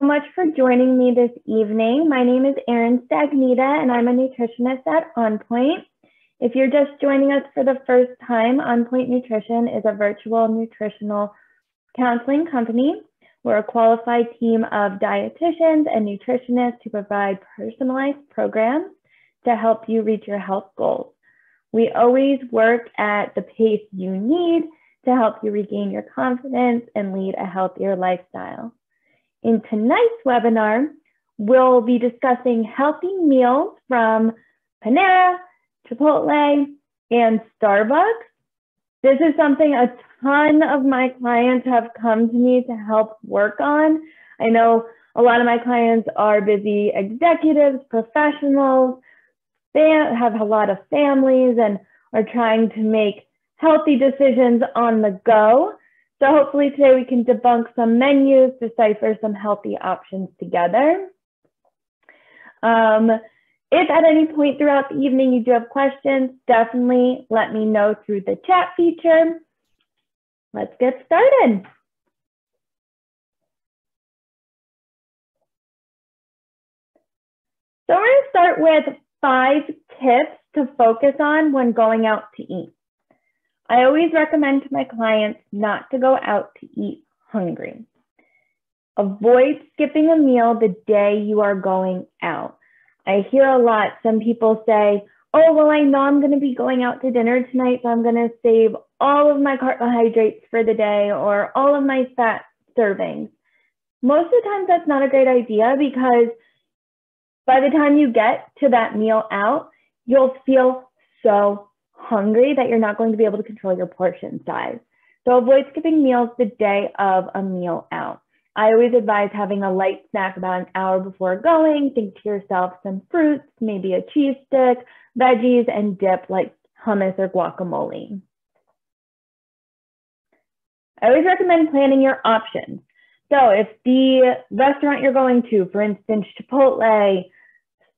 much for joining me this evening. My name is Erin Stagnitta, and I'm a nutritionist at OnPoint. If you're just joining us for the first time, OnPoint Nutrition is a virtual nutritional counseling company. We're a qualified team of dietitians and nutritionists who provide personalized programs to help you reach your health goals. We always work at the pace you need to help you regain your confidence and lead a healthier lifestyle. In tonight's webinar, we'll be discussing healthy meals from Panera, Chipotle, and Starbucks. This is something a ton of my clients have come to me to help work on. I know a lot of my clients are busy executives, professionals. They have a lot of families and are trying to make healthy decisions on the go. So hopefully today we can debunk some menus, decipher some healthy options together. If at any point throughout the evening you do have questions, definitely let me know through the chat feature. Let's get started. So we're going to start with 5 tips to focus on when going out to eat. I always recommend to my clients not to go out to eat hungry. Avoid skipping a meal the day you are going out. I hear a lot, some people say, oh, well, I know I'm going to be going out to dinner tonight, so I'm going to save all of my carbohydrates for the day or all of my fat servings. Most of the time, that's not a great idea because by the time you get to that meal out, you'll feel so hungry that you're not going to be able to control your portion size. So avoid skipping meals the day of a meal out. I always advise having a light snack about an hour before going. Think to yourself some fruits, maybe a cheese stick, veggies, and dip like hummus or guacamole. I always recommend planning your options. So if the restaurant you're going to, for instance, Chipotle,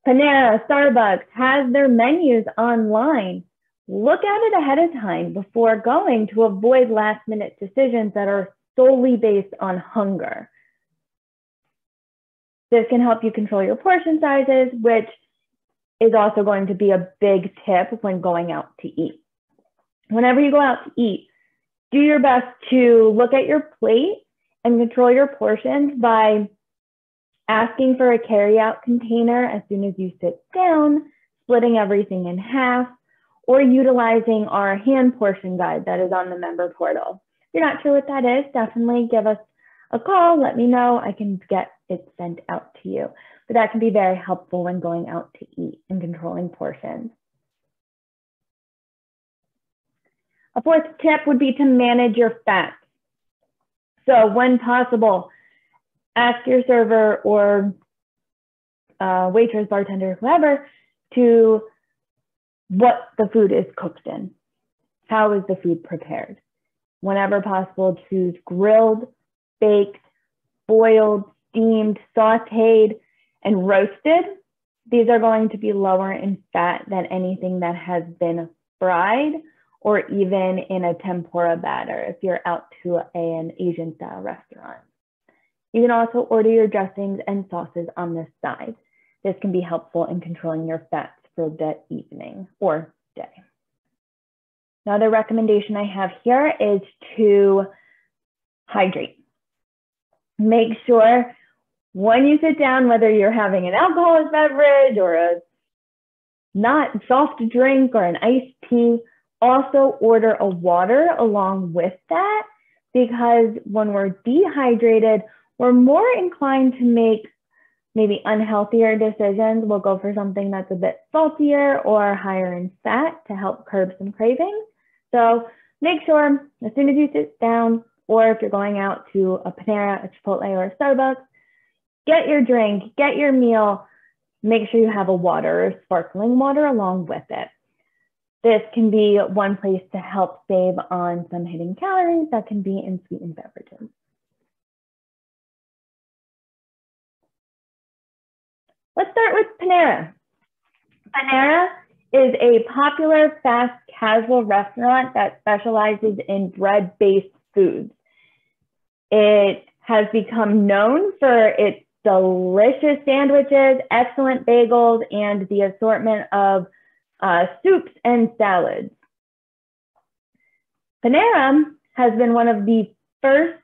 Panera, Starbucks, has their menus online, look at it ahead of time before going to avoid last-minute decisions that are solely based on hunger. This can help you control your portion sizes, which is also going to be a big tip when going out to eat. Whenever you go out to eat, do your best to look at your plate and control your portions by asking for a carry-out container as soon as you sit down, splitting everything in half, or utilizing our hand portion guide that is on the member portal. If you're not sure what that is, definitely give us a call, let me know, I can get it sent out to you. But that can be very helpful when going out to eat and controlling portions. A 4th tip would be to manage your fat. So when possible, ask your server or waitress, bartender, whoever, to what the food is cooked in. How is the food prepared? Whenever possible, choose grilled, baked, boiled, steamed, sauteed, and roasted. These are going to be lower in fat than anything that has been fried or even in a tempura batter if you're out to an Asian style restaurant. You can also order your dressings and sauces on this side. This can be helpful in controlling your fats for the evening or day. Another recommendation I have here is to hydrate. Make sure when you sit down, whether you're having an alcoholic beverage or a not soft drink or an iced tea, also order a water along with that, because when we're dehydrated, we're more inclined to make maybe unhealthier decisions. We'll go for something that's a bit saltier or higher in fat to help curb some cravings. So make sure as soon as you sit down, or if you're going out to a Panera, a Chipotle, or a Starbucks, get your drink, get your meal, make sure you have a water or sparkling water along with it. This can be one place to help save on some hidden calories that can be in sweetened beverages. Let's start with Panera. Panera is a popular fast casual restaurant that specializes in bread-based foods. It has become known for its delicious sandwiches, excellent bagels, and the assortment of soups and salads. Panera has been one of the first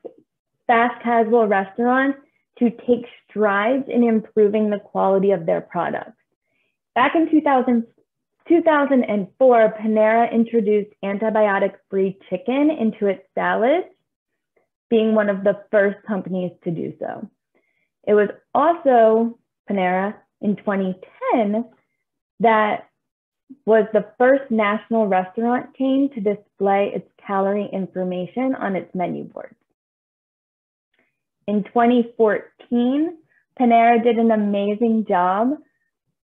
fast casual restaurants to take strides in improving the quality of their products. Back in 2004, Panera introduced antibiotic-free chicken into its salads, being one of the first companies to do so. It was also Panera in 2010 that was the first national restaurant chain to display its calorie information on its menu boards. In 2014, Panera did an amazing job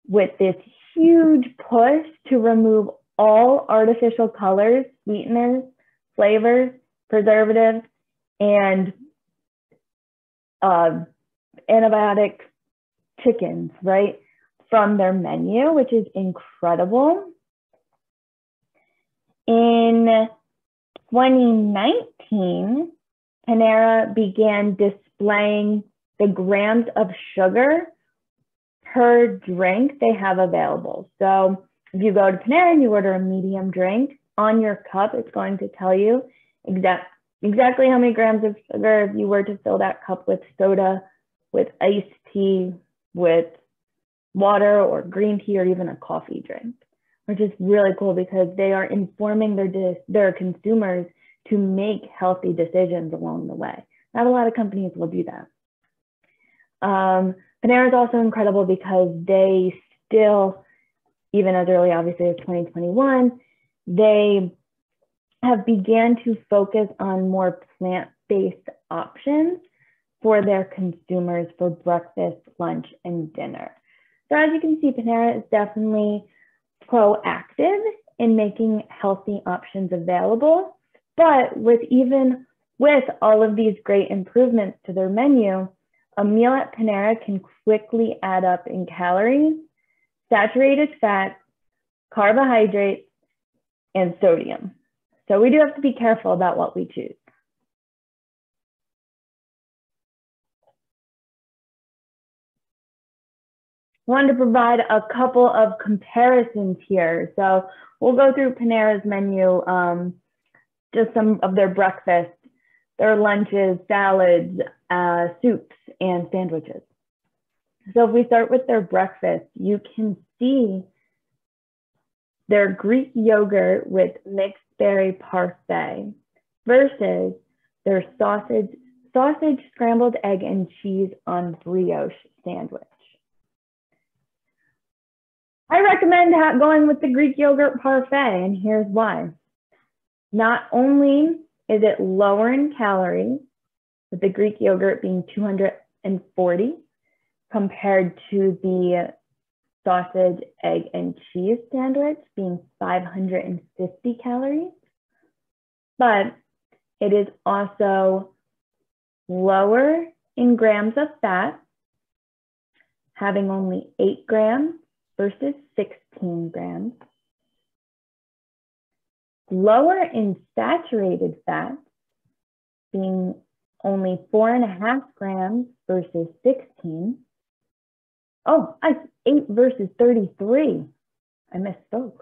with this huge push to remove all artificial colors, sweeteners, flavors, preservatives, and antibiotic chickens, right, from their menu, which is incredible. In 2019, Panera began displaying the grams of sugar per drink they have available. So if you go to Panera and you order a medium drink, on your cup, it's going to tell you exactly how many grams of sugar if you were to fill that cup with soda, with iced tea, with water or green tea, or even a coffee drink, which is really cool because they are informing their consumers to make healthy decisions along the way. Not a lot of companies will do that. Panera is also incredible because they still, even as early obviously as 2021, they have began to focus on more plant-based options for their consumers for breakfast, lunch, and dinner. So as you can see, Panera is definitely proactive in making healthy options available, but even with all of these great improvements to their menu, a meal at Panera can quickly add up in calories, saturated fats, carbohydrates, and sodium. So we do have to be careful about what we choose. I wanted to provide a couple of comparisons here. So we'll go through Panera's menu, just some of their breakfast, their lunches, salads, soups, and sandwiches. So if we start with their breakfast, you can see their Greek yogurt with mixed berry parfait versus their sausage, scrambled egg, and cheese on brioche sandwich. I recommend going with the Greek yogurt parfait, and here's why. Not only is it lower in calories, with the Greek yogurt being 240 compared to the sausage, egg, and cheese sandwich being 550 calories, but it is also lower in grams of fat, having only 8 grams versus 16 grams, lower in saturated fat, being only 4.5 grams versus 16. Oh, 8 versus 33. I misspoke.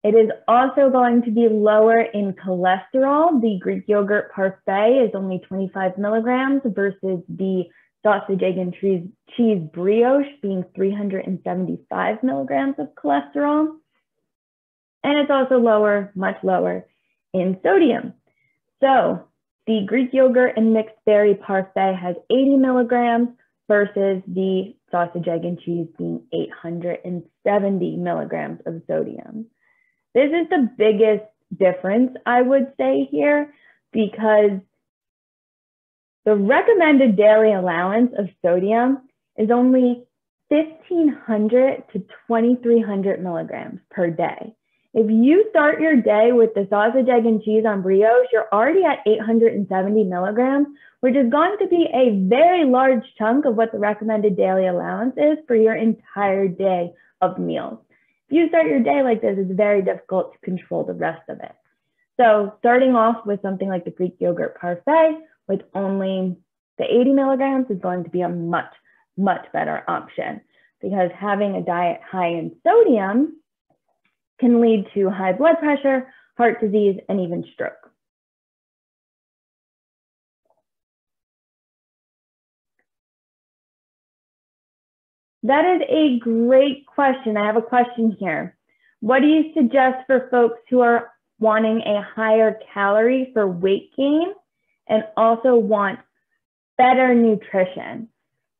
It is also going to be lower in cholesterol. The Greek yogurt parfait is only 25 milligrams versus the sausage, egg, and cheese brioche being 375 milligrams of cholesterol. And it's also lower, much lower in sodium. So the Greek yogurt and mixed berry parfait has 80 milligrams versus the sausage, egg, and cheese being 870 milligrams of sodium. This is the biggest difference, I would say here, because the recommended daily allowance of sodium is only 1,500 to 2,300 milligrams per day. If you start your day with the sausage, egg, and cheese on brioche, you're already at 870 milligrams, which is going to be a very large chunk of what the recommended daily allowance is for your entire day of meals. If you start your day like this, it's very difficult to control the rest of it. So starting off with something like the Greek yogurt parfait with only The 80 milligrams is going to be a much, much better option because having a diet high in sodium can lead to high blood pressure, heart disease, and even stroke. That is a great question. I have a question here. What do you suggest for folks who are wanting a higher calorie for weight gain and also want better nutrition?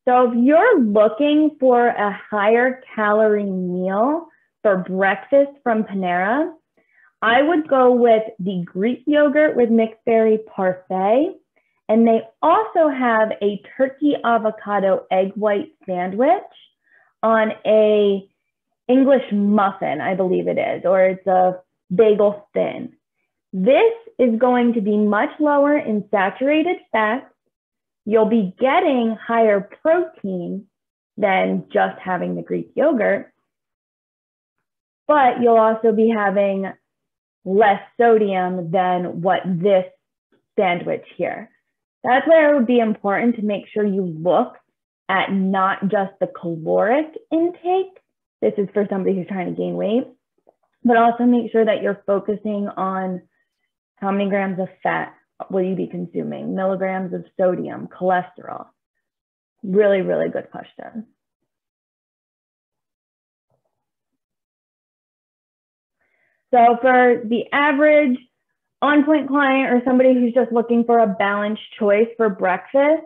So if you're looking for a higher calorie meal for breakfast from Panera, I would go with the Greek yogurt with mixed berry parfait. And they also have a turkey avocado egg white sandwich on a English muffin, I believe it is, or it's a bagel thin. This is going to be much lower in saturated fat. You'll be getting higher protein than just having the Greek yogurt, but you'll also be having less sodium than what this sandwich here. That's where it would be important to make sure you look at not just the caloric intake. This is for somebody who's trying to gain weight, but also make sure that you're focusing on how many grams of fat will you be consuming, milligrams of sodium, cholesterol. Really, really good question. So for the average on-point client or somebody who's just looking for a balanced choice for breakfast,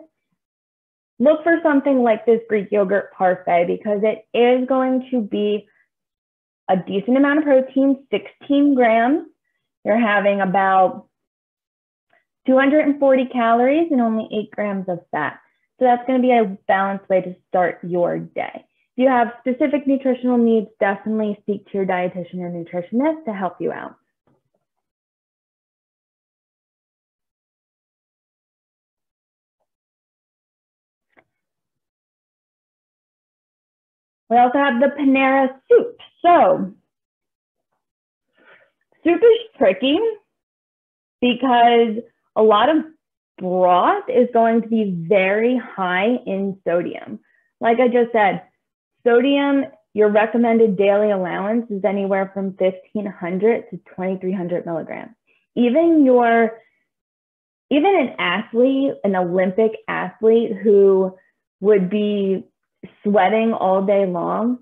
look for something like this Greek yogurt parfait because it is going to be a decent amount of protein, 16 grams. You're having about 240 calories and only 8 grams of fat. So that's going to be a balanced way to start your day. If you have specific nutritional needs, definitely speak to your dietitian or nutritionist to help you out. We also have the Panera soup. So soup is tricky because a lot of broth is going to be very high in sodium. Like I just said, sodium, your recommended daily allowance is anywhere from 1,500 to 2,300 milligrams. Even an athlete, an Olympic athlete who would be sweating all day long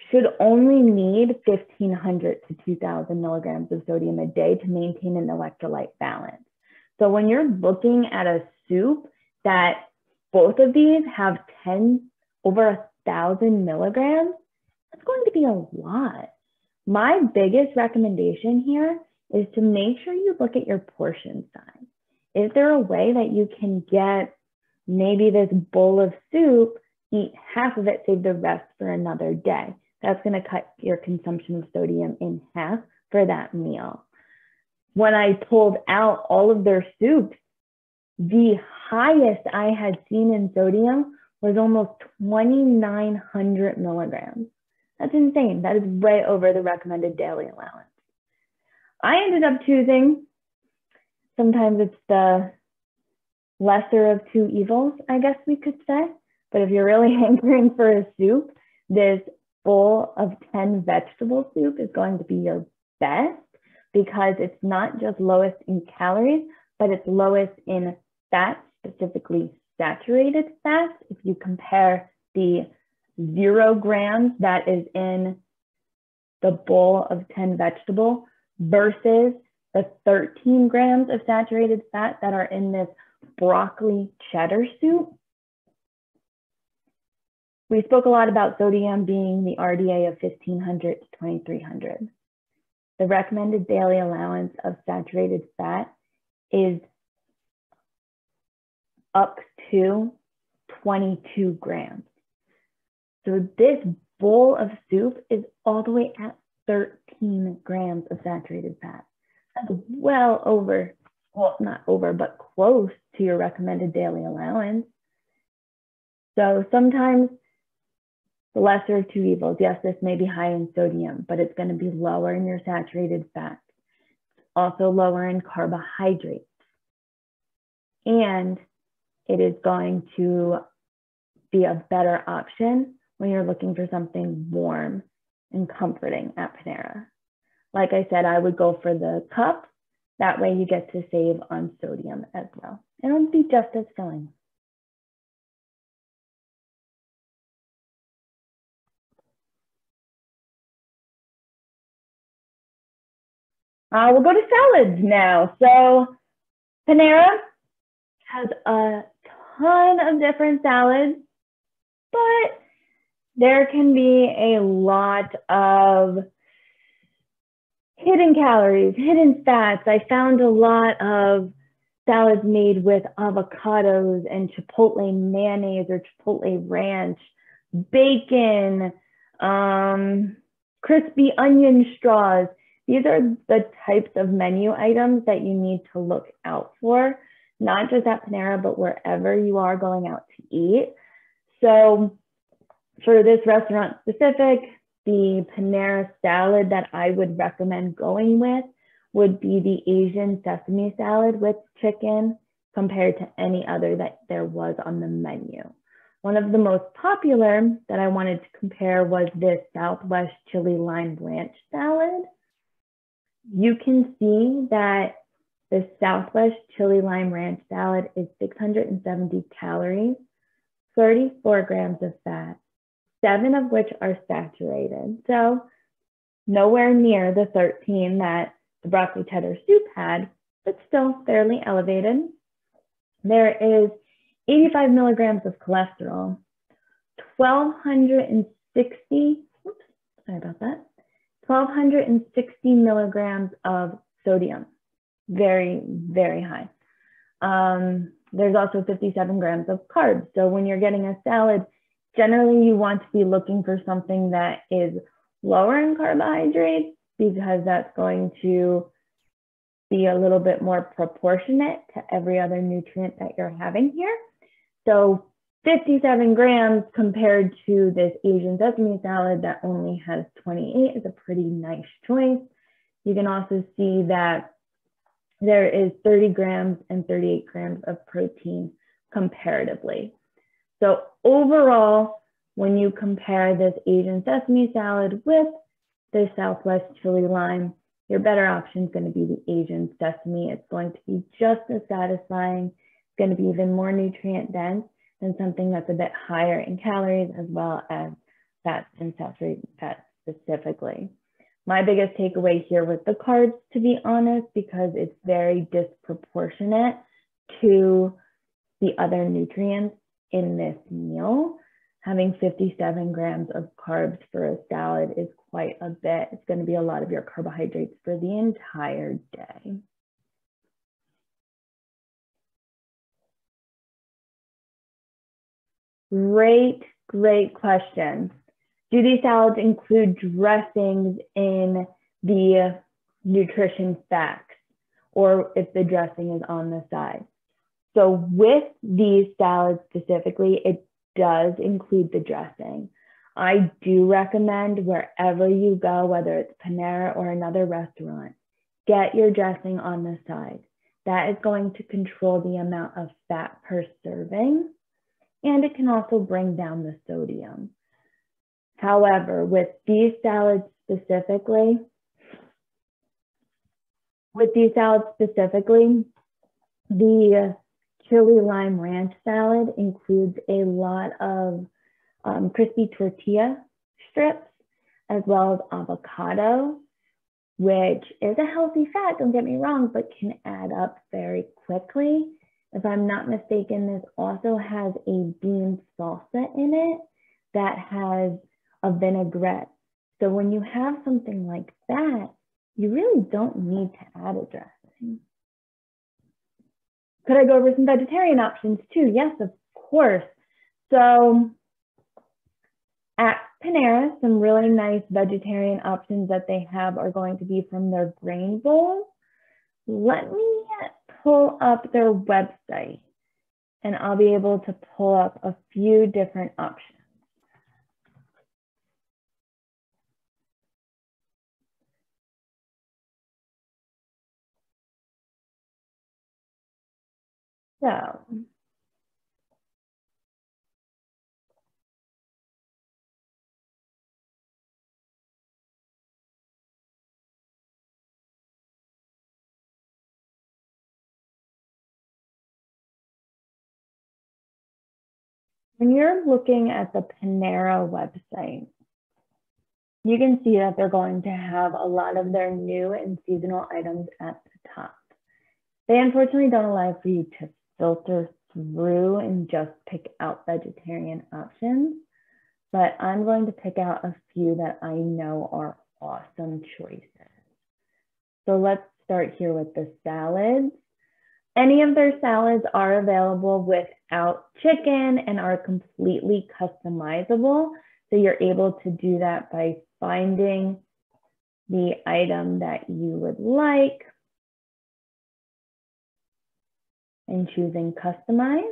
should only need 1,500 to 2,000 milligrams of sodium a day to maintain an electrolyte balance. So when you're looking at a soup that both of these have over 1,000 milligrams, that's going to be a lot. My biggest recommendation here is to make sure you look at your portion size. Is there a way that you can get maybe this bowl of soup, eat half of it, save the rest for another day? That's going to cut your consumption of sodium in half for that meal. When I pulled out all of their soups, the highest I had seen in sodium was almost 2,900 milligrams. That's insane. That is way over the recommended daily allowance. I ended up choosing, sometimes it's the lesser of two evils, I guess we could say. But if you're really hankering for a soup, this bowl of 10 vegetable soup is going to be your best because it's not just lowest in calories, but it's lowest in fat, specifically saturated fat. If you compare the 0 grams that is in the bowl of 10 vegetable versus the 13 grams of saturated fat that are in this broccoli cheddar soup. We spoke a lot about sodium being the RDA of 1,500 to 2,300. The recommended daily allowance of saturated fat is up to 22 grams. So this bowl of soup is all the way at 13 grams of saturated fat. That's well over, well, not over, but close to your recommended daily allowance. So sometimes the lesser of two evils. Yes, this may be high in sodium, but it's going to be lower in your saturated fat. Also lower in carbohydrates. And it is going to be a better option when you're looking for something warm and comforting at Panera. Like I said, I would go for the cup. That way you get to save on sodium as well. And it'll be just as filling. We'll go to salads now. So Panera has a ton of different salads, but there can be a lot of hidden calories, hidden fats. I found a lot of salads made with avocados and Chipotle mayonnaise or Chipotle ranch, bacon, crispy onion straws. These are the types of menu items that you need to look out for, not just at Panera, but wherever you are going out to eat. So for this restaurant specific, the Panera salad that I would recommend going with would be the Asian sesame salad with chicken compared to any other that there was on the menu. One of the most popular that I wanted to compare was this Southwest chili lime ranch salad. You can see that the Southwest chili lime ranch salad is 670 calories, 34 grams of fat, 7 of which are saturated. So nowhere near the 13 that the broccoli cheddar soup had, but still fairly elevated. There is 85 milligrams of cholesterol, 1,260 milligrams of sodium. Very, very high. There's also 57 grams of carbs. So when you're getting a salad, generally you want to be looking for something that is lower in carbohydrates because that's going to be a little bit more proportionate to every other nutrient that you're having here. So 57 grams compared to this Asian sesame salad that only has 28 is a pretty nice choice. You can also see that there is 30 grams and 38 grams of protein comparatively. So overall, when you compare this Asian sesame salad with the Southwest chili lime, your better option is going to be the Asian sesame. It's going to be just as satisfying. It's going to be even more nutrient dense than something that's a bit higher in calories as well as fats and saturated fats specifically. My biggest takeaway here was the carbs, to be honest, because it's very disproportionate to the other nutrients in this meal. Having 57 grams of carbs for a salad is quite a bit. It's going to be a lot of your carbohydrates for the entire day. Great, great question. Do these salads include dressings in the nutrition facts, or if the dressing is on the side? So with these salads specifically, it does include the dressing. I do recommend wherever you go, whether it's Panera or another restaurant, get your dressing on the side. That is going to control the amount of fat per serving, and it can also bring down the sodium. However, with these salads specifically, the chili lime ranch salad includes a lot of crispy tortilla strips, as well as avocado, which is a healthy fat, don't get me wrong, but can add up very quickly. If I'm not mistaken, this also has a bean salsa in it that has a vinaigrette. So when you have something like that, you really don't need to add a dressing. Could I go over some vegetarian options too? Yes, of course. So at Panera, some really nice vegetarian options that they have are going to be from their grain bowls. Let me pull up their website and I'll be able to pull up a few different options. So When you're looking at the Panera website, you can see that they're going to have a lot of their new and seasonal items at the top. They unfortunately don't allow for you to filter through and just pick out vegetarian options, but I'm going to pick out a few that I know are awesome choices. So let's start here with the salads. Any of their salads are available without chicken and are completely customizable. So you're able to do that by finding the item that you would like and choosing customize.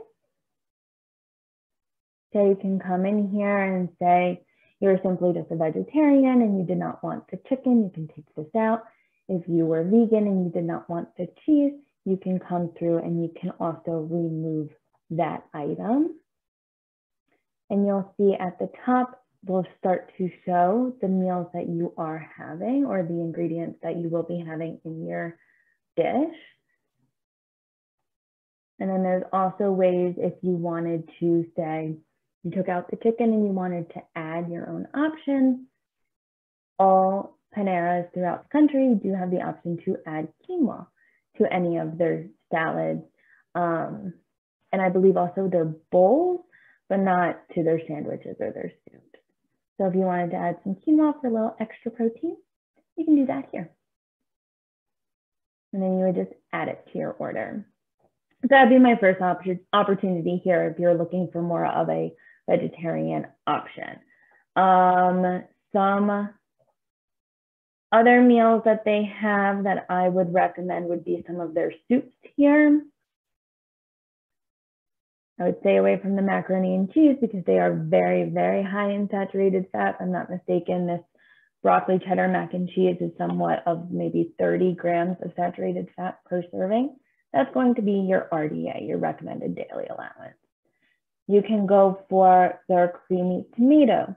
So you can come in here and say you're simply just a vegetarian and you did not want the chicken, you can take this out. If you were vegan and you did not want the cheese, you can come through and you can also remove that item. And you'll see at the top, will start to show the meals that you are having or the ingredients that you will be having in your dish. And then there's also ways if you wanted to say, you took out the chicken and you wanted to add your own options. All Paneras throughout the country do have the option to add quinoa to any of their salads. And I believe also their bowls, but not to their sandwiches or their soups. So if you wanted to add some quinoa for a little extra protein, you can do that here. And then you would just add it to your order. So that'd be my first opportunity here if you're looking for more of a vegetarian option. Some other meals that they have that I would recommend would be some of their soups here. I would stay away from the macaroni and cheese because they are very, very high in saturated fat. If I'm not mistaken, this broccoli cheddar mac and cheese is somewhat of maybe 30 grams of saturated fat per serving. That's going to be your RDA, your recommended daily allowance. You can go for their creamy tomato,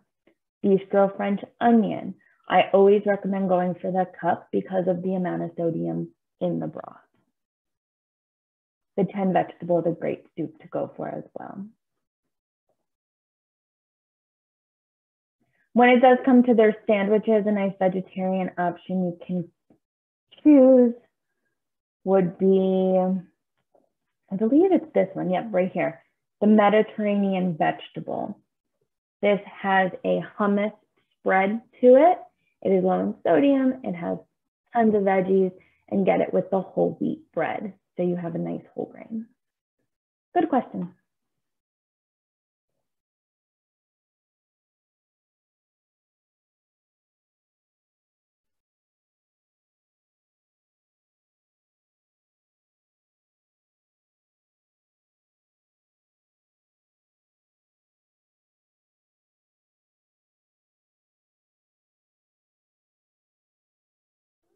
bistro French onion. I always recommend going for the cup because of the amount of sodium in the broth. The 10 vegetables is a great soup to go for as well. When it does come to their sandwiches, a nice vegetarian option you can choose would be, I believe it's this one, yep, right here, the Mediterranean vegetable. This has a hummus spread to it. It is low in sodium, it has tons of veggies, and get it with the whole wheat bread. So you have a nice whole grain. Good question.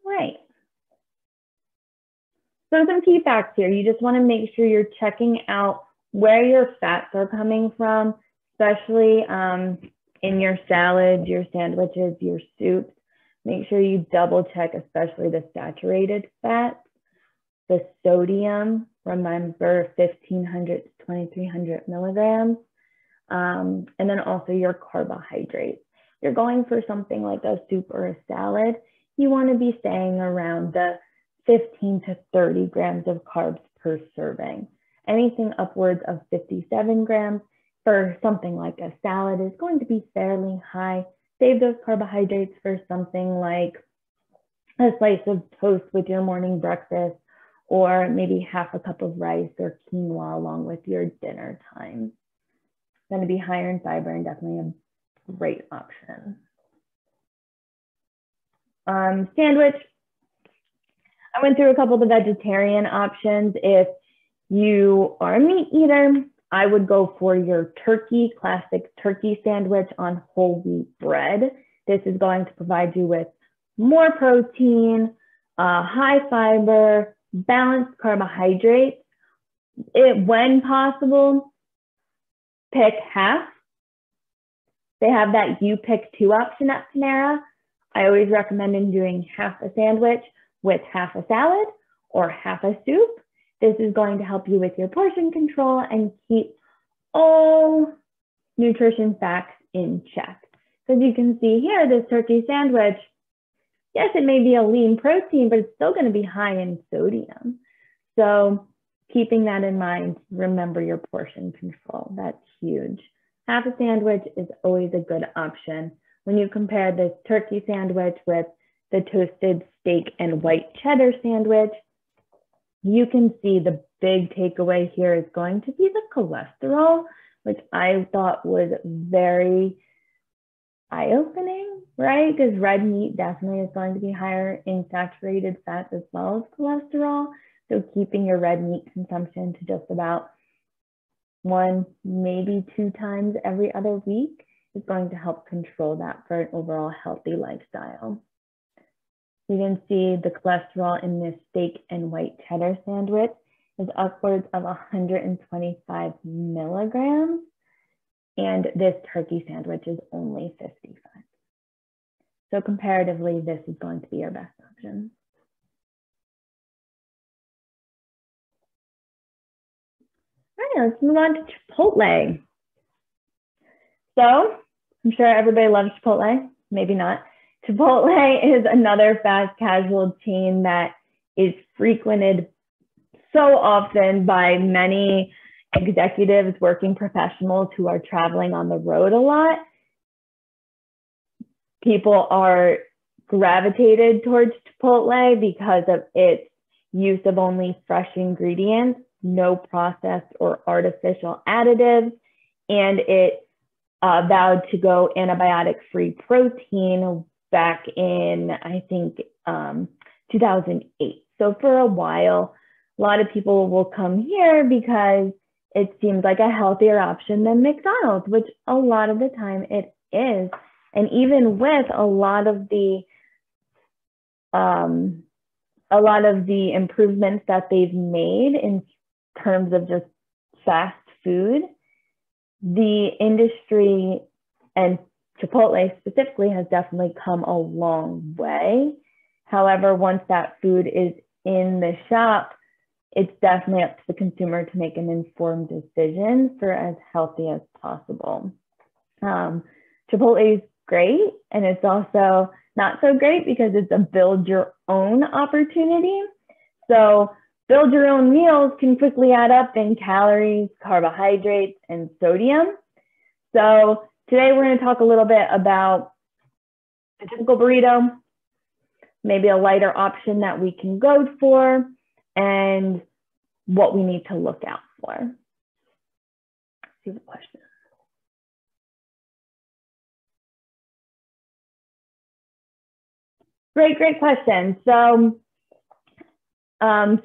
Right. So some key facts here. You just want to make sure you're checking out where your fats are coming from, especially in your salads, your sandwiches, your soups. Make sure you double check, especially the saturated fats, the sodium, remember 1,500 to 2,300 milligrams, and then also your carbohydrates. You're going for something like a soup or a salad, you want to be staying around the 15 to 30 grams of carbs per serving. Anything upwards of 57 grams for something like a salad is going to be fairly high. Save those carbohydrates for something like a slice of toast with your morning breakfast, or maybe half a cup of rice or quinoa along with your dinner time. It's going to be higher in fiber and definitely a great option. Sandwich. I went through a couple of the vegetarian options. If you are a meat eater, I would go for your turkey, classic turkey sandwich on whole wheat bread. This is going to provide you with more protein, high fiber, balanced carbohydrates. When possible, pick half. They have that you pick two option at Panera. I always recommend doing half a sandwich with half a salad or half a soup. This is going to help you with your portion control and keep all nutrition facts in check. Because you can see here, this turkey sandwich, yes, it may be a lean protein, but it's still going to be high in sodium. So keeping that in mind, remember your portion control. That's huge. Half a sandwich is always a good option. When you compare this turkey sandwich with the toasted steak and white cheddar sandwich, you can see the big takeaway here is going to be the cholesterol, which I thought was very eye-opening, right? Because red meat definitely is going to be higher in saturated fats as well as cholesterol. So keeping your red meat consumption to just about 1, maybe 2 times every other week is going to help control that for an overall healthy lifestyle. You can see the cholesterol in this steak and white cheddar sandwich is upwards of 125 milligrams, and this turkey sandwich is only 55. So comparatively, this is going to be your best option. All right, let's move on to Chipotle. So I'm sure everybody loves Chipotle, maybe not. Chipotle is another fast casual chain that is frequented so often by many executives, working professionals who are traveling on the road a lot. People are gravitated towards Chipotle because of its use of only fresh ingredients, no processed or artificial additives, and it vowed to go antibiotic-free protein back in, I think, 2008. So for a while, a lot of people will come here because it seems like a healthier option than McDonald's, which a lot of the time it is. And even with a lot of the improvements that they've made in terms of just fast food, the industry, and Chipotle specifically, has definitely come a long way. However, once that food is in the shop, it's definitely up to the consumer to make an informed decision for as healthy as possible. Chipotle is great, and it's also not so great because it's a build your own opportunity. So build your own meals can quickly add up in calories, carbohydrates, and sodium. So today we're going to talk a little bit about a typical burrito, maybe a lighter option that we can go for, and what we need to look out for. Let's see the question. Great question. So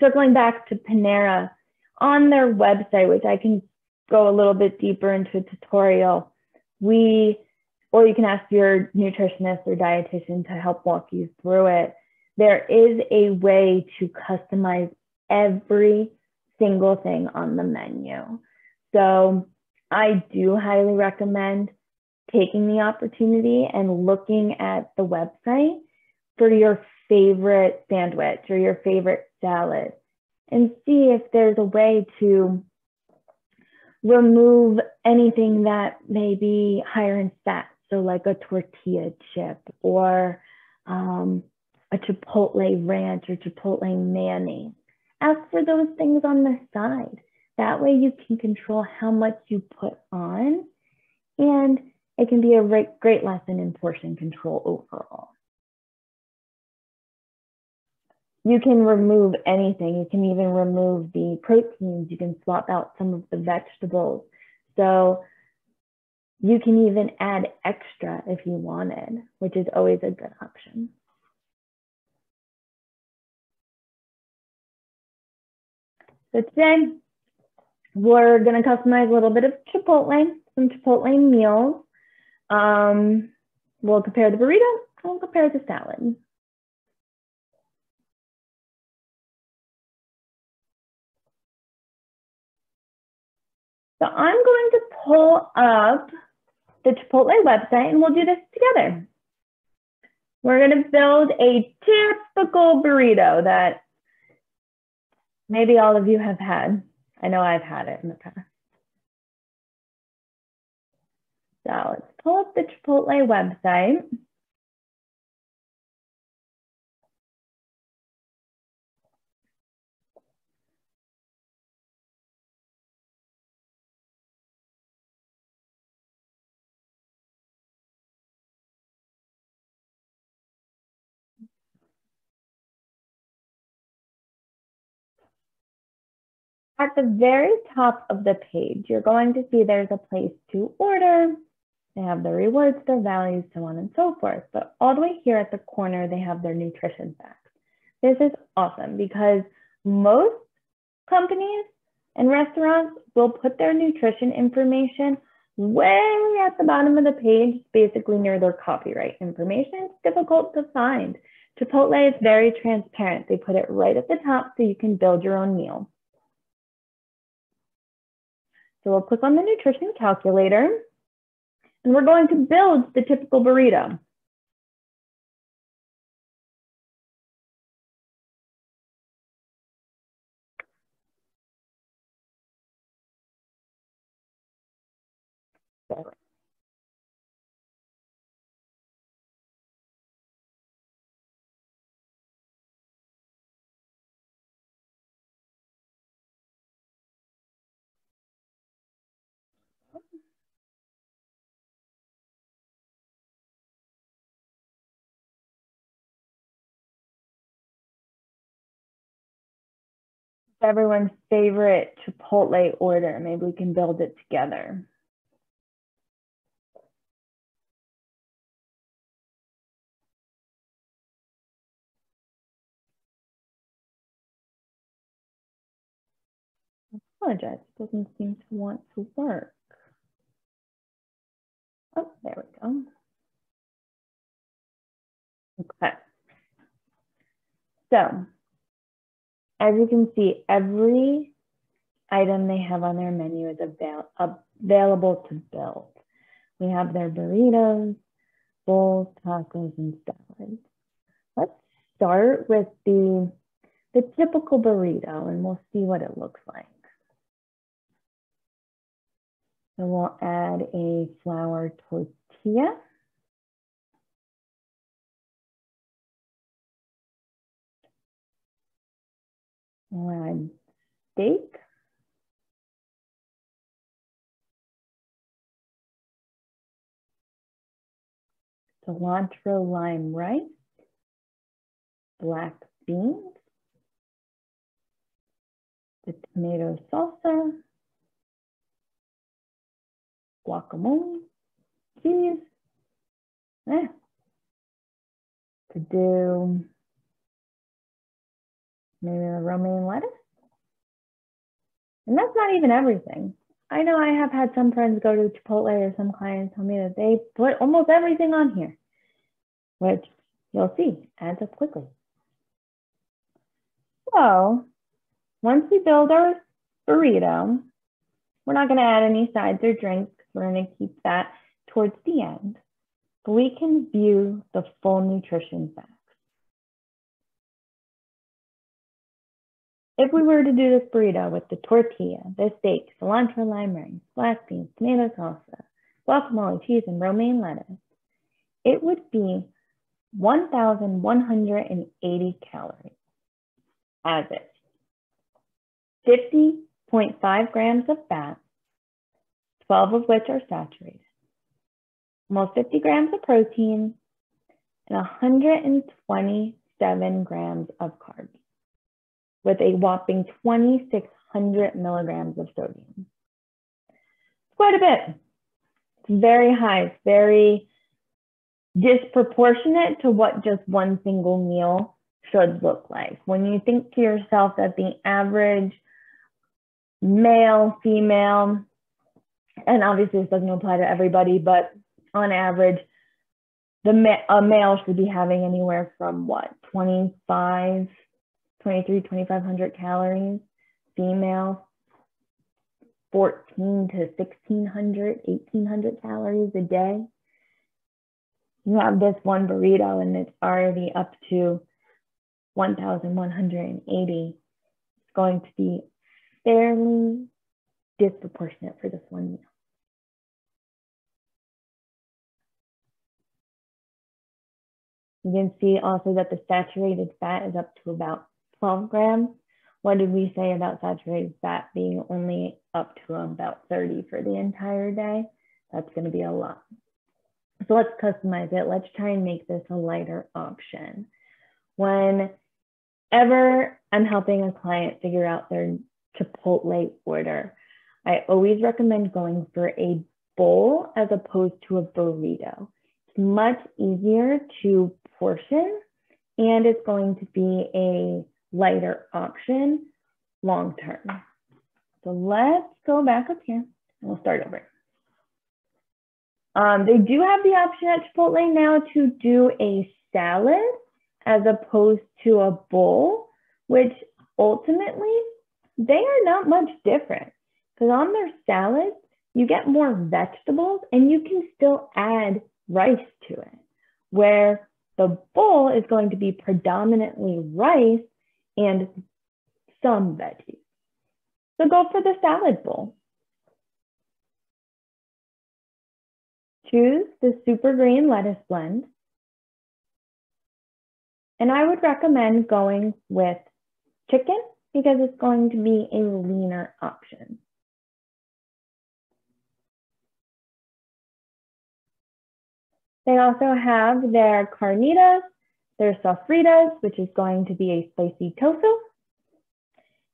circling back to Panera, on their website, which I can go a little bit deeper into a tutorial, or you can ask your nutritionist or dietitian to help walk you through it. There is a way to customize every single thing on the menu. So I do highly recommend taking the opportunity and looking at the website for your favorite sandwich or your favorite salad and see if there's a way to remove anything that may be higher in fat. So like a tortilla chip or a Chipotle ranch or Chipotle mayonnaise. Ask for those things on the side. That way you can control how much you put on, and it can be a great lesson in portion control overall. You can remove anything. You can even remove the proteins. You can swap out some of the vegetables. So you can even add extra if you wanted, which is always a good option. So today, we're going to customize a little bit of Chipotle, some Chipotle meals. We'll compare the burrito and we'll compare the salad. So I'm going to pull up the Chipotle website and we'll do this together. We're going to build a typical burrito that maybe all of you have had. I know I've had it in the past. So let's pull up the Chipotle website. At the very top of the page, you're going to see there's a place to order. They have their rewards, their values, so on and so forth. But all the way here at the corner, they have their nutrition facts. This is awesome because most companies and restaurants will put their nutrition information way at the bottom of the page, basically near their copyright information. It's difficult to find. Chipotle is very transparent. They put it right at the top so you can build your own meal. So we'll click on the nutrition calculator and we're going to build the typical burrito. Everyone's favorite Chipotle order. Maybe we can build it together. I apologize, it doesn't seem to want to work. Oh, there we go. Okay. So, as you can see, every item they have on their menu is available to build. We have their burritos, bowls, tacos, and salads. Let's start with the typical burrito and we'll see what it looks like. So we'll add a flour tortilla. We'll add steak. Cilantro lime rice. Black beans. The tomato salsa. Guacamole. Cheese. To do maybe a romaine lettuce. And that's not even everything. I know I have had some friends go to Chipotle or some clients tell me that they put almost everything on here, which you'll see adds up quickly. So once we build our burrito, we're not going to add any sides or drinks. We're going to keep that towards the end. But we can view the full nutrition facts. If we were to do this burrito with the tortilla, the steak, cilantro lime rice, black beans, tomato salsa, guacamole, cheese, and romaine lettuce, it would be 1,180 calories as is 50.5 grams of fat, 12 of which are saturated, almost 50 grams of protein, and 127 grams of carbs, with a whopping 2,600 milligrams of sodium. It's quite a bit. It's very high. It's very disproportionate to what just one single meal should look like. When you think to yourself that the average male, female, and obviously this doesn't apply to everybody, but on average, a male should be having anywhere from what, 2,500 calories, female 14 to 1,600, 1,800 calories a day. You have this one burrito and it's already up to 1,180. It's going to be fairly disproportionate for this one meal. You can see also that the saturated fat is up to about 12 grams. What did we say about saturated fat being only up to about 30 for the entire day? That's going to be a lot. So let's customize it. Let's try and make this a lighter option. Whenever I'm helping a client figure out their Chipotle order, I always recommend going for a bowl as opposed to a burrito. It's much easier to portion, and it's going to be a lighter option long term. So let's go back up here and we'll start over. They do have the option at Chipotle now to do a salad as opposed to a bowl, which ultimately they are not much different, because on their salads, you get more vegetables and you can still add rice to it, where the bowl is going to be predominantly rice and some veggies. So go for the salad bowl. Choose the super green lettuce blend. And I would recommend going with chicken because it's going to be a leaner option. They also have their carnitas, their sofritas, which is going to be a spicy tofu.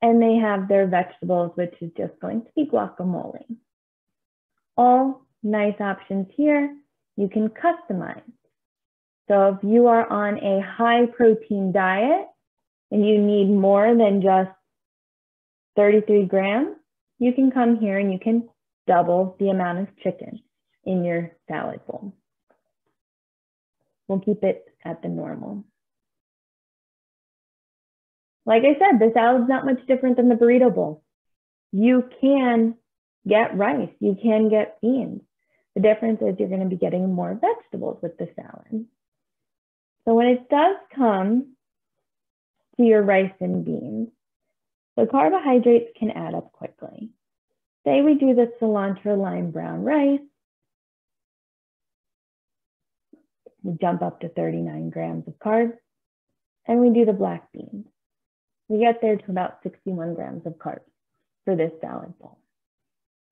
And they have their vegetables, which is just going to be guacamole. All nice options here. You can customize. So if you are on a high protein diet and you need more than just 33 grams, you can come here and you can double the amount of chicken in your salad bowl. We'll keep it at the normal. Like I said, the salad's not much different than the burrito bowl. You can get rice, you can get beans. The difference is you're going to be getting more vegetables with the salad. So when it does come to your rice and beans, the carbohydrates can add up quickly. Say we do the cilantro lime brown rice. We jump up to 39 grams of carbs, and we do the black beans. We get there to about 61 grams of carbs for this salad bowl.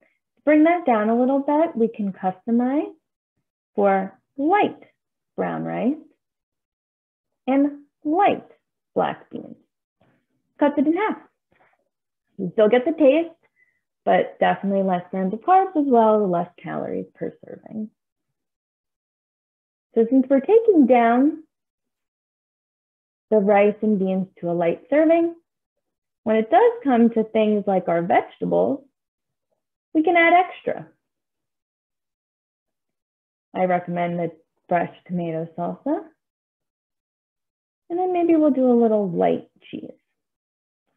To bring that down a little bit, we can customize for light brown rice and light black beans. Cut it in half. You still get the taste, but definitely less grams of carbs as well as less calories per serving. So since we're taking down the rice and beans to a light serving, when it does come to things like our vegetables, we can add extra. I recommend the fresh tomato salsa. And then maybe we'll do a little light cheese.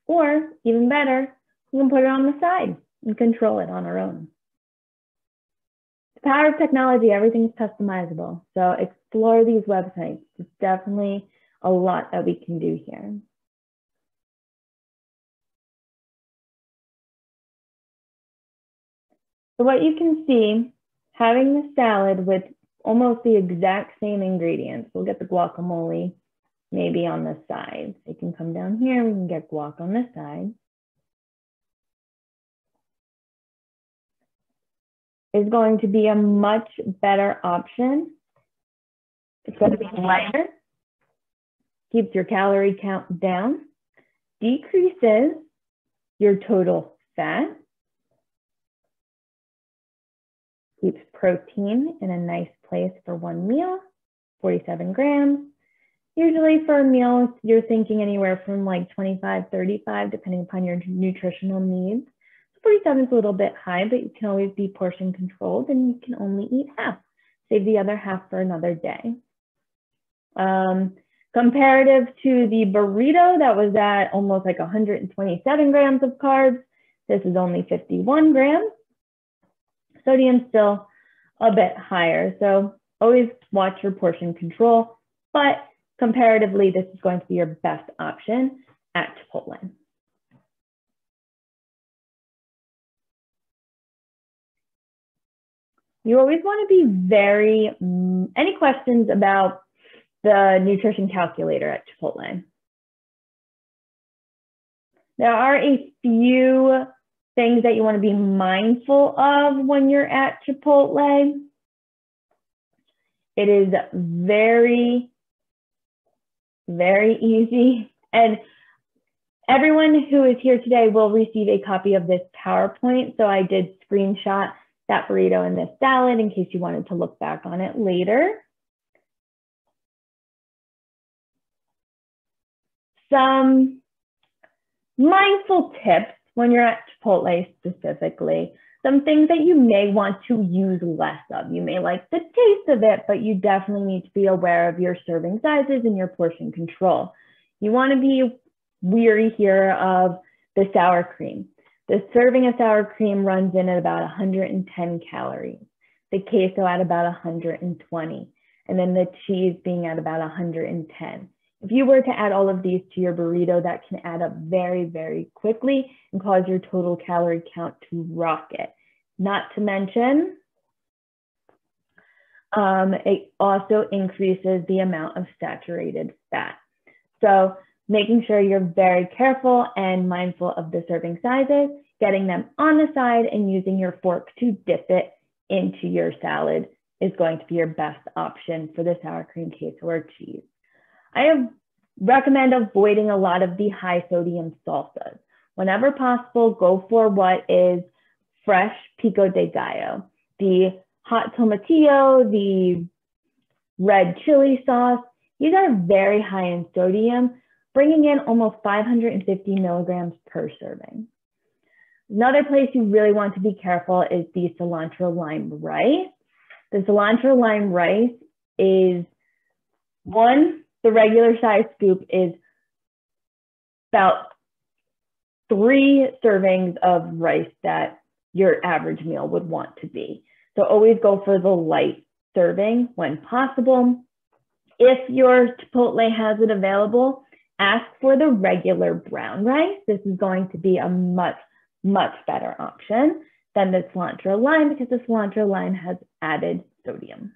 Or even better, we can put it on the side and control it on our own. The power of technology, everything's customizable. So explore these websites. It's definitely a lot that we can do here. So what you can see, having the salad with almost the exact same ingredients. We'll get the guacamole maybe on the side. So you can come down here, we can get guac on the side. Is going to be a much better option. It's going to be lighter, keeps your calorie count down, decreases your total fat, keeps protein in a nice place for one meal, 47 grams. Usually for a meal, you're thinking anywhere from like 25, 35, depending upon your nutritional needs. 47 is a little bit high, but you can always be portion controlled and you can only eat half. Save the other half for another day. Comparative to the burrito that was at almost like 127 grams of carbs, this is only 51 grams. Sodium's still a bit higher, so always watch your portion control, but comparatively, this is going to be your best option at Chipotle. You always want to be very, any questions about the nutrition calculator at Chipotle. There are a few things that you want to be mindful of when you're at Chipotle. It is very, very easy. And everyone who is here today will receive a copy of this PowerPoint. So I did screenshot that burrito and this salad in case you wanted to look back on it later. Some mindful tips when you're at Chipotle specifically, some things that you may want to use less of. You may like the taste of it, but you definitely need to be aware of your serving sizes and your portion control. You want to be weary here of the sour cream. The serving of sour cream runs in at about 110 calories, the queso at about 120, and then the cheese being at about 110. If you were to add all of these to your burrito, that can add up very, very quickly and cause your total calorie count to rocket. Not to mention, it also increases the amount of saturated fat. So making sure you're very careful and mindful of the serving sizes, getting them on the side and using your fork to dip it into your salad is going to be your best option for the sour cream queso or cheese. I recommend avoiding a lot of the high sodium salsas. Whenever possible, go for what is fresh pico de gallo. The hot tomatillo, the red chili sauce, these are very high in sodium, bringing in almost 550 milligrams per serving. Another place you really want to be careful is the cilantro lime rice. The cilantro lime rice is the regular size scoop is about 3 servings of rice that your average meal would want to be. So always go for the light serving when possible. If your Chipotle has it available, ask for the regular brown rice. This is going to be a much, much better option than the cilantro lime because the cilantro lime has added sodium.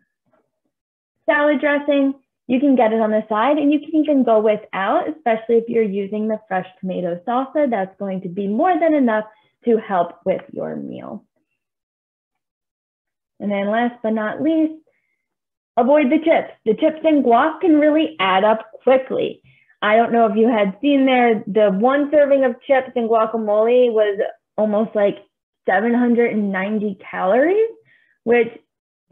Salad dressing, you can get it on the side and you can even go without, especially if you're using the fresh tomato salsa. That's going to be more than enough to help with your meal. And then last but not least, avoid the chips. The chips and guac can really add up quickly. I don't know if you had seen there, the 1 serving of chips and guacamole was almost like 790 calories, which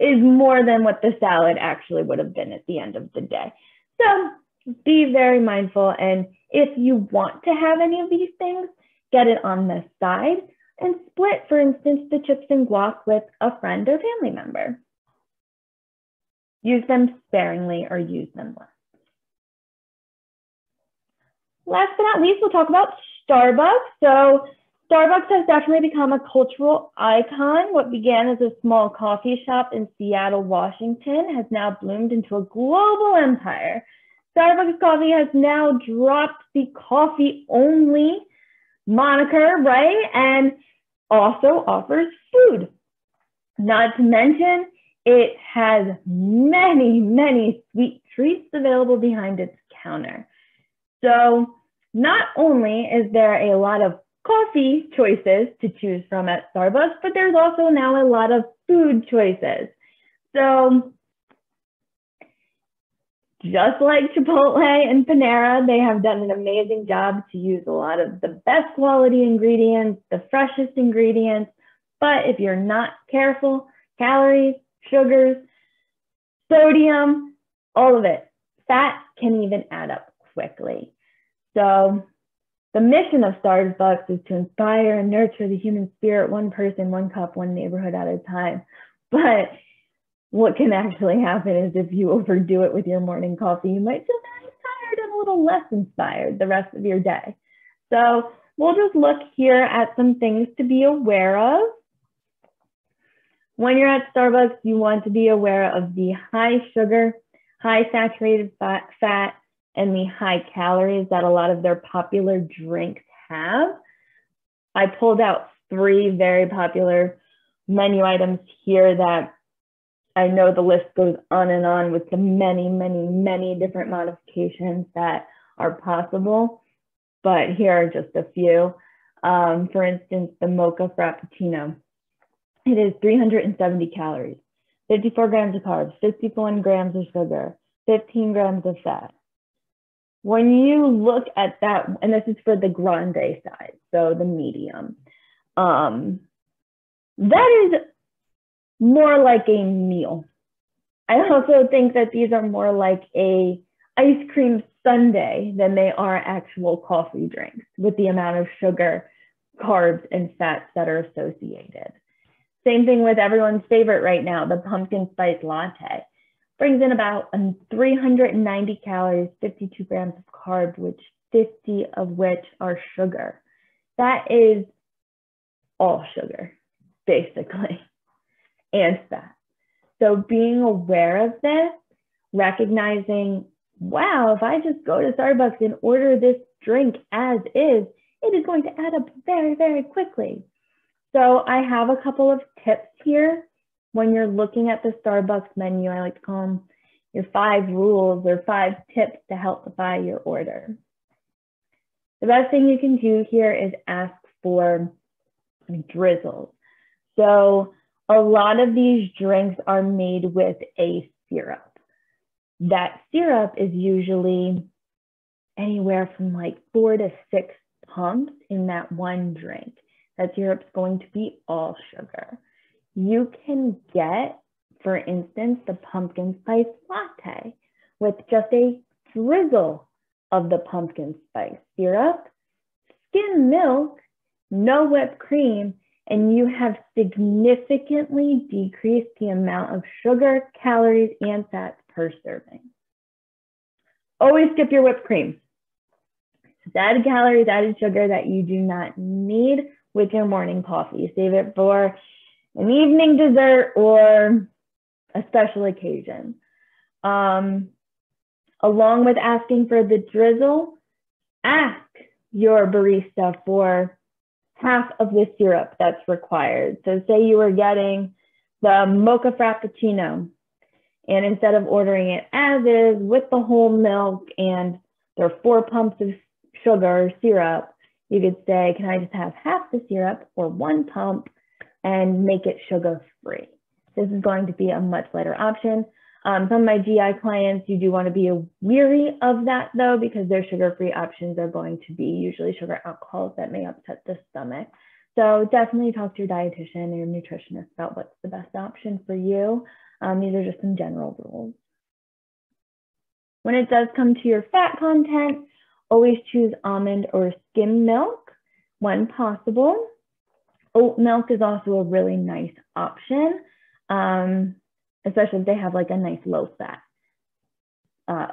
is more than what the salad actually would have been at the end of the day. So be very mindful. And if you want to have any of these things, get it on the side and split, for instance, the chips and guac with a friend or family member. Use them sparingly or use them less. Last but not least, we'll talk about Starbucks. So Starbucks has definitely become a cultural icon. What began as a small coffee shop in Seattle, Washington, has now bloomed into a global empire. Starbucks coffee has now dropped the coffee-only moniker, right? And also offers food. Not to mention, it has many, many sweet treats available behind its counter. So not only is there a lot of coffee choices to choose from at Starbucks, but there's also now a lot of food choices. So just like Chipotle and Panera, they have done an amazing job to use a lot of the best quality ingredients, the freshest ingredients. But if you're not careful, calories, sugars, sodium, all of it, fat can even add up quickly. So the mission of Starbucks is to inspire and nurture the human spirit, one person, one cup, one neighborhood at a time. But what can actually happen is if you overdo it with your morning coffee, you might feel very tired and a little less inspired the rest of your day. So we'll just look here at some things to be aware of. When you're at Starbucks, you want to be aware of the high sugar, high saturated fat, and the high calories that a lot of their popular drinks have. I pulled out 3 very popular menu items here that I know the list goes on and on with the many, many, many different modifications that are possible, but here are just a few. For instance, the mocha frappuccino. It is 370 calories, 54 grams of carbs, 51 grams of sugar, 15 grams of fat. When you look at that, and this is for the grande size, so the medium, that is more like a meal. I also think that these are more like a ice cream sundae than they are actual coffee drinks with the amount of sugar, carbs, and fats that are associated. Same thing with everyone's favorite right now, the pumpkin spice latte. Brings in about 390 calories, 52 grams of carbs, which 50 of which are sugar. That is all sugar, basically, and fat. So being aware of this, recognizing, wow, if I just go to Starbucks and order this drink as is, it is going to add up very, very quickly. So I have a couple of tips here. When you're looking at the Starbucks menu, I like to call them your 5 rules or 5 tips to healthify your order. The best thing you can do here is ask for drizzles. So a lot of these drinks are made with a syrup. That syrup is usually anywhere from like 4 to 6 pumps in that one drink. That syrup's going to be all sugar. You can get, for instance, the pumpkin spice latte with just a drizzle of the pumpkin spice syrup, skim milk, no whipped cream, and you have significantly decreased the amount of sugar, calories, and fats per serving. Always skip your whipped cream. It's added calories, added sugar that you do not need with your morning coffee. Save it for an evening dessert or a special occasion. Along with asking for the drizzle, ask your barista for half of the syrup that's required. So say you were getting the mocha frappuccino, and instead of ordering it as is with the whole milk and there are 4 pumps of sugar or syrup, you could say, can I just have half the syrup or 1 pump and make it sugar-free? This is going to be a much lighter option. Some of my GI clients, you do want to be wary of that though, because their sugar-free options are going to be usually sugar alcohols that may upset the stomach. So definitely talk to your dietitian or your nutritionist about what's the best option for you. These are just some general rules. When it does come to your fat content, always choose almond or skim milk when possible. Oat milk is also a really nice option, especially if they have like a nice low fat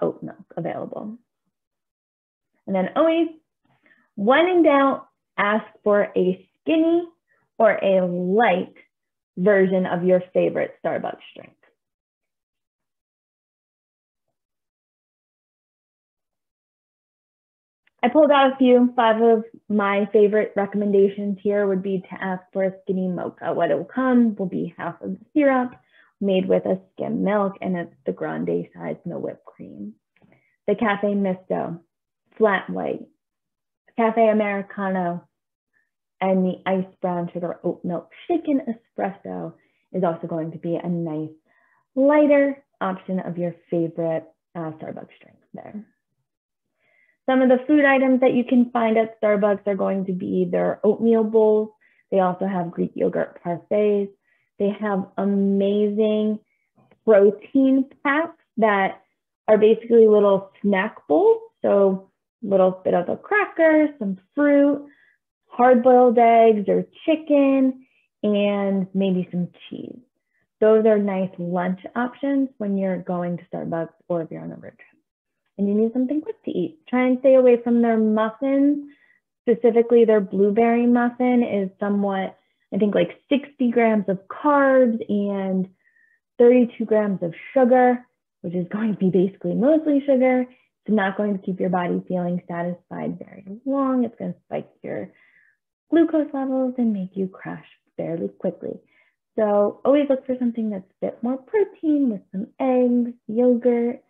oat milk available. And then always, when in doubt, ask for a skinny or a light version of your favorite Starbucks drink. I pulled out a few. 5 of my favorite recommendations here would be to ask for a skinny mocha. What it will come will be half of the syrup made with a skim milk, and it's the grande size, no whipped cream. The cafe misto, flat white, cafe americano, and the iced brown sugar oat milk shaken espresso is also going to be a nice lighter option of your favorite Starbucks drinks there. Some of the food items that you can find at Starbucks are going to be their oatmeal bowls. They also have Greek yogurt parfaits. They have amazing protein packs that are basically little snack bowls. So a little bit of a cracker, some fruit, hard-boiled eggs or chicken, and maybe some cheese. Those are nice lunch options when you're going to Starbucks or if you're on a road trip and you need something quick to eat. Try and stay away from their muffins. Specifically, their blueberry muffin is somewhat, I think, like 60 grams of carbs and 32 grams of sugar, which is going to be basically mostly sugar. It's not going to keep your body feeling satisfied very long. It's going to spike your glucose levels and make you crash fairly quickly. So always look for something that's a bit more protein with some eggs, yogurt,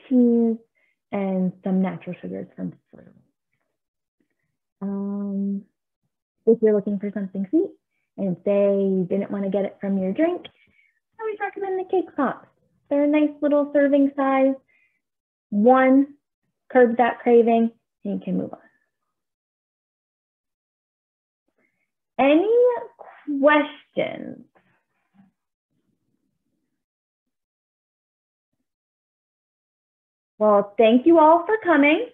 cheese, and some natural sugars from fruit. If you're looking for something sweet and say you didn't want to get it from your drink, I always recommend the cake pops. They're a nice little serving size. One, curbs that craving, and you can move on. Any questions? Well, thank you all for coming.